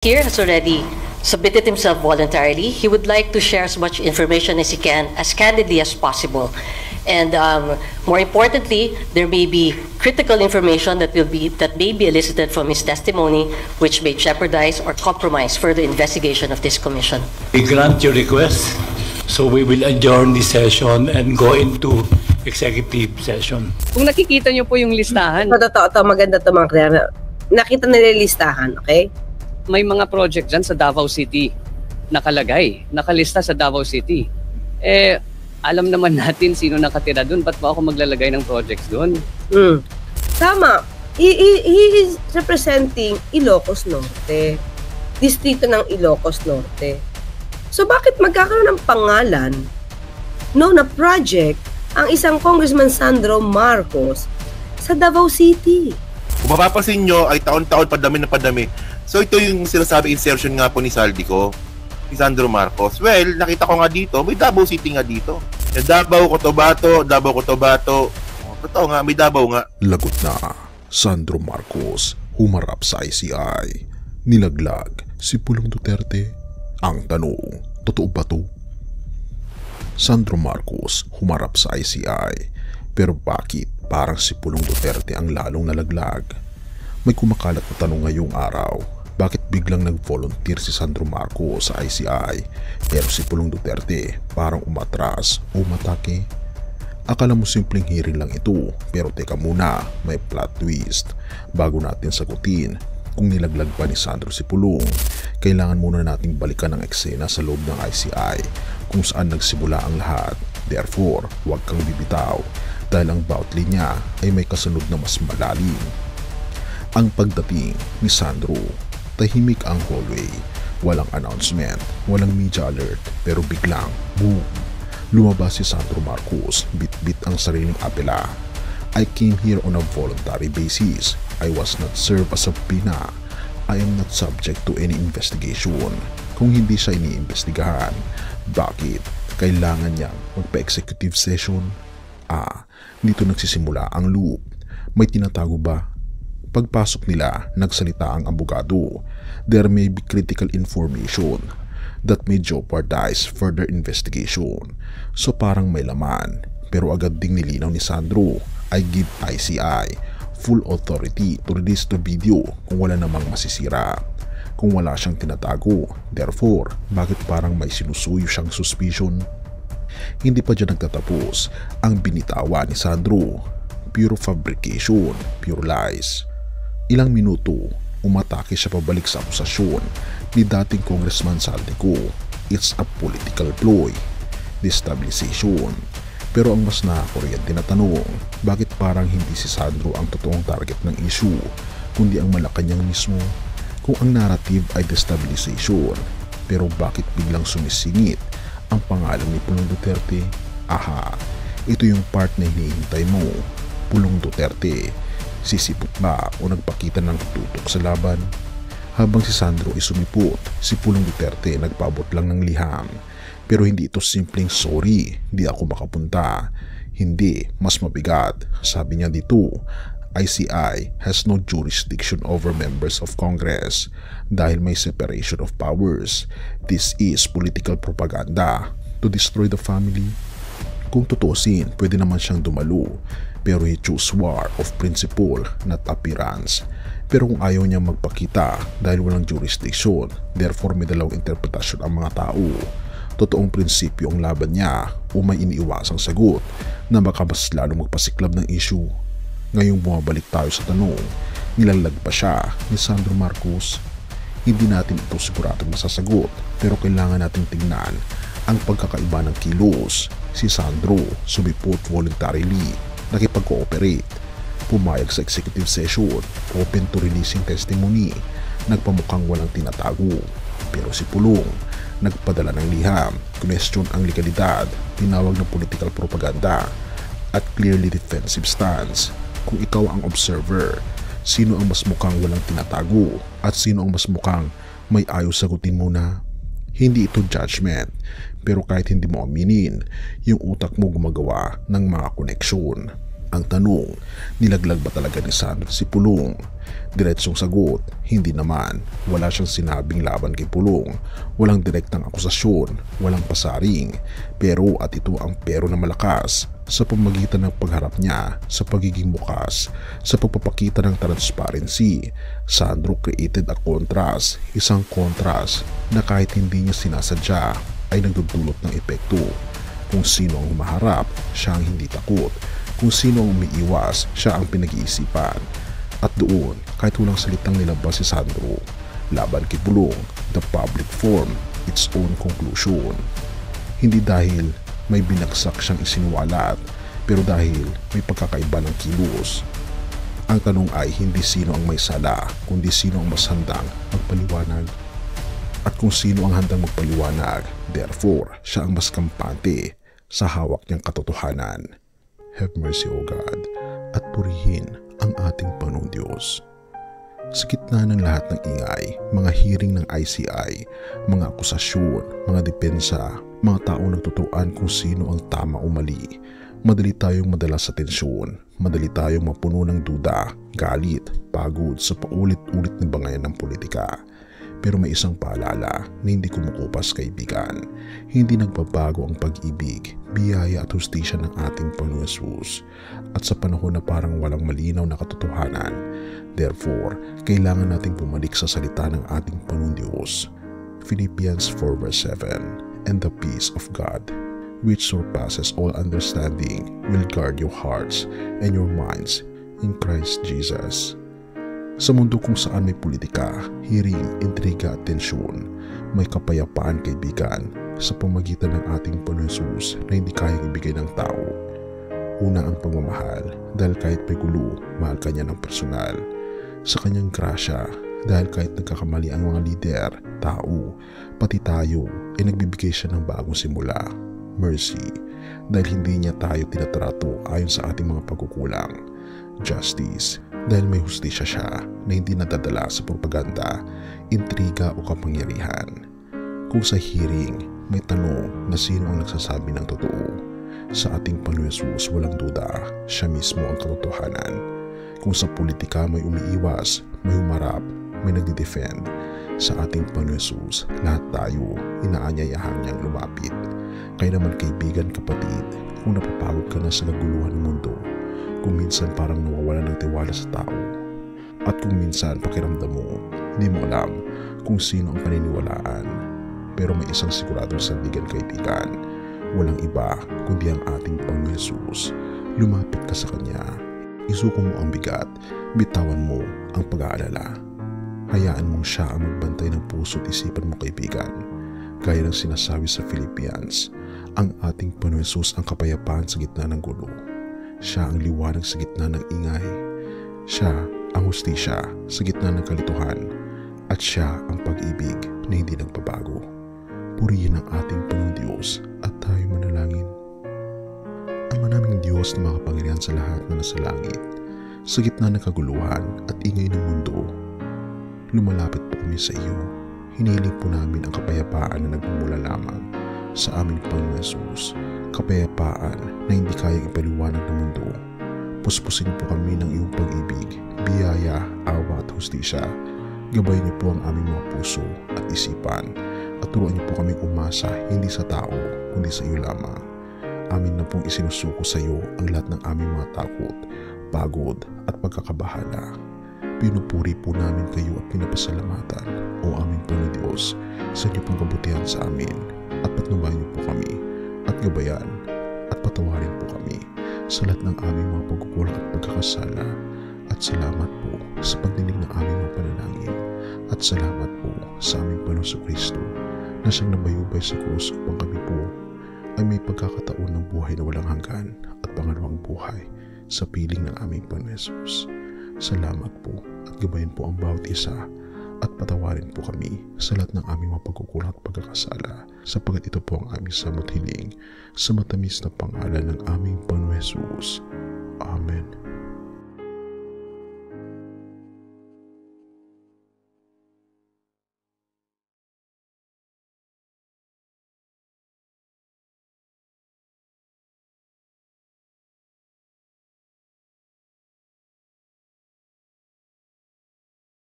Here has already submitted himself voluntarily. He would like to share as much information as he can, as candidly as possible. And more importantly, there may be critical information that may be elicited from his testimony, which may jeopardize or compromise further investigation of this commission. We grant your request, so we will adjourn this session and go into executive session. Kung nakikita niyo po yung listahan, Ito, maganda ito mga kliyente. Nakita nila yung listahan, okay? may mga project dyan sa Davao City nakalagay, nakalista sa Davao City. Alam naman natin sino nakatira doon, ba't ba ako maglalagay ng projects doon? Tama. He is representing Ilocos Norte. Distrito ng Ilocos Norte. So bakit magkakaroon ng pangalan na project ang isang Congressman Sandro Marcos sa Davao City? Kung mapapansin nyo, ay taon-taon padami na padami. So ito yung sinasabi insertion nga po ni Saldico, ni Sandro Marcos. Well, nakita ko nga dito, may Davao City nga dito. Yung Davao, Cotabato. Totoo nga, may Davao nga. Lagot na, Sandro Marcos humarap sa ICI. Nilaglag si Pulong Duterte. Ang tanong, totoo ba to? Sandro Marcos humarap sa ICI. Pero bakit parang si Pulong Duterte ang lalong nalaglag? May kumakalat na tanong ngayong araw. Bakit biglang nag-volunteer si Sandro Marcos sa ICI pero si Pulong Duterte parang umatras o umatake? Akala mo simpleng hearing lang ito, pero teka muna, may plot twist. Bago natin sagutin kung nilaglag ba ni Sandro si Pulong, kailangan muna nating balikan ang eksena sa loob ng ICI kung saan nagsimula ang lahat. Therefore, huwag kang bibitaw dahil ang bawat linya ay may kasunod na mas malalim. Ang pagdating ni Sandro, tahimik ang hallway. Walang announcement, walang media alert, pero biglang, boom! Lumabas si Sandro Marcos, bit-bit ang sariling apela. I came here on a voluntary basis. I was not served as a pina. I am not subject to any investigation. Kung hindi siya iniimbestigahan, bakit kailangan niyang magpa-executive session? Dito nagsisimula ang loop. May tinatago ba? Pagpasok nila, nagsalita ang abogado. There may be critical information that may jeopardize further investigation. So parang may laman, pero agad ding nilinaw ni Sandro, I give ICI full authority to release the video kung wala namang masisira. Kung wala siyang tinatago, therefore, bakit parang may sinusuyo siyang suspicion? Hindi pa dyan nagtatapos ang binitawan ni Sandro. Pure fabrication, pure lies. Ilang minuto, umatake siya pabalik sa akusasyon ni dating Congressman Saldico. It's a political ploy, destabilization. Pero ang mas nakakuryente na tanong, bakit parang hindi si Sandro ang totoong target ng issue, kundi ang Malacanang mismo? Kung ang narrative ay destabilization, pero bakit biglang sumisingit ang pangalan ni Pulong Duterte? Ito yung part na hinihintay mo. Pulong Duterte, sisipot ba o nagpakita ng tutok sa laban? Habang si Sandro ay sumipot, si Pulong Duterte nagpaabot lang ng liham. Pero hindi ito simpleng sorry, di ako makapunta. Hindi, mas mabigat. Sabi niya dito, ICI has no jurisdiction over members of Congress dahil may separation of powers. This is political propaganda to destroy the family. Kung tutusin, pwede naman siyang dumalo. Pero he choose war of principle, not appearance. Pero kung ayaw niya magpakita dahil walang jurisdiction, therefore may dalawang interpretasyon ang mga tao. Totoong prinsipyo ang laban niya o may iniiwasang sagot na baka mas lalo magpasiklab ng issue. Ngayong bumabalik tayo sa tanong, nilalag pa siya ni Sandro Marcos? Hindi natin ito siguradong masasagot, pero kailangan nating tingnan ang pagkakaiba ng kilos. Si Sandro sumipot voluntarily, nakipag-cooperate, pumayag sa executive session, open to releasing testimony, nagpamukhang walang tinatago. Pero si Pulong, nagpadala ng liham, question ang legalidad, tinawag na political propaganda, at clearly defensive stance. Kung ikaw ang observer, sino ang mas mukhang walang tinatago at sino ang mas mukhang may ayaw sagutin muna? Hindi ito judgment, pero kahit hindi mo aminin, yung utak mo gumagawa ng mga koneksyon. Ang tanong, nilaglag ba talaga ni Sandro si Pulong? Diretsong sagot, hindi naman. Wala siyang sinabing laban kay Pulong. Walang direktang akusasyon, walang pasaring. Pero at ito ang pero na malakas sa pamagitan ng pagharap niya sa pagiging bukas, sa pagpapakita ng transparency. Sandro created a contrast, isang contrast na kahit hindi niya sinasadya ay nagdudulot ng epekto. Kung sino ang humaharap, siya ang hindi takot. Kung sino ang umiiwas, siya ang pinag-iisipan. At doon, kahit walang salitang nilabas si Sandro, laban kay Pulong, the public formed its own conclusion. Hindi dahil may binagsak siyang isinuwalat, pero dahil may pagkakaiba ng kilos. Ang tanong ay hindi sino ang may sala, kundi sino ang mas handang magpaliwanag. At kung sino ang handang magpaliwanag, therefore, siya ang mas kampante sa hawak niyang katotohanan. Have mercy, O God, at purihin ang ating Panginoong Diyos. Sa gitna ng lahat ng ingay, mga hearing ng ICI, mga akusasyon, mga depensa, mga taong nagtuturuan kung sino ang tama o mali, madali tayong madala sa tensyon, madali tayong mapuno ng duda, galit, pagod sa paulit-ulit na bangayan ng politika. Pero may isang paalala na hindi kumukupas, kaibigan. Hindi nagbabago ang pag-ibig, biyaya at hustisya ng ating Panginoon Jesus. At sa panahon na parang walang malinaw na katotohanan, therefore, kailangan nating bumalik sa salita ng ating Panginoon Diyos. Philippians 4 verse 7, and the peace of God, which surpasses all understanding, will guard your hearts and your minds in Christ Jesus. Sa mundo kung saan may politika, hearing, intriga at tensyon, may kapayapaan, kaibigan, sa pamagitan ng ating Panginoon Jesus na hindi kayang ibigay ng tao. Una ang pagmamahal, dahil kahit may gulo, mahal ka niya ng personal. Sa kanyang grasya, dahil kahit nagkakamali ang mga lider, tao, pati tayo, ay nagbibigay siya ng bagong simula. Mercy, dahil hindi niya tayo tinatrato ayon sa ating mga pagkukulang. Justice, dahil may hustisya siya na hindi nadadala sa propaganda, intriga o kapangyarihan. Kung sa hearing, may tanong na sino ang nagsasabi ng totoo, sa ating Panginoon Jesus walang duda, siya mismo ang katotohanan. Kung sa politika may umiiwas, may humarap, may nagdi-defend, sa ating Panginoon Jesus, lahat tayo inaanyayahan niyang lumapit. Kaya naman kaibigan, kapatid, kung napapagod ka na sa kaguluhan ng mundo, kung minsan parang nawawala ng tiwala sa tao, at kung minsan pakiramdam mo, hindi mo alam kung sino ang paniniwalaan, pero may isang siguradong sandigan, kaibigan, walang iba kundi ang ating Panginoon Jesus. Lumapit ka sa Kanya, isuko mo ang bigat, bitawan mo ang pag-aalala. Hayaan mong siya ang magbantay ng puso at isipan mo, kaibigan. Gaya ng sinasabi sa Philippians, ang ating Panginoon Jesus ang kapayapaan sa gitna ng gulo. Siya ang liwanag sa gitna ng ingay. Siya ang hustisya sa gitna ng kalituhan. At siya ang pag-ibig na hindi nagbabago. Purihin ang ating Panginoon Diyos at tayo manalangin. Ama naming Diyos na makapangyarihan sa lahat na nasa langit, sa gitna ng kaguluhan at ingay ng mundo, lumalapit po kami sa iyo. Hinihiling po namin ang kapayapaan na nagmumula lamang sa aming Panginoon Jesus. Kapayapaan na hindi kayang ipaliwanag ng mundo. Puspusin po kami ng iyong pag-ibig, biyaya, awa at hustisya. Gabayin niyo po ang aming mga puso at isipan at turuan niyo po kaming umasa hindi sa tao kundi sa iyo lamang. Amin na pong isinusuko sa iyo ang lahat ng aming mga takot, pagod at pagkakabahala. Pinupuri po namin kayo at pinapasalamatan, O aming Panginoon Diyos, sa inyo pong kabutihan sa amin, at patnubayan niyo po kami at gabayan at patawarin po kami sa lahat ng aming mga pagkukulang at pagkakasala. At salamat po sa pagdinig ng aming mga panalangin. At salamat po sa aming Panginoon Kristo na siyang nabayubay sa krus upang kami po ay may pagkakataon ng buhay na walang hanggan at pangalawang buhay sa piling ng aming Panginoon Jesus. Salamat po at gabayan po ang bawat isa at patawarin po kami sa lahat ng aming mga pagkukulang at pagkakasala, sapagat ito po ang aming samot hiling sa matamis na pangalan ng aming Panginoon Jesus. Amen.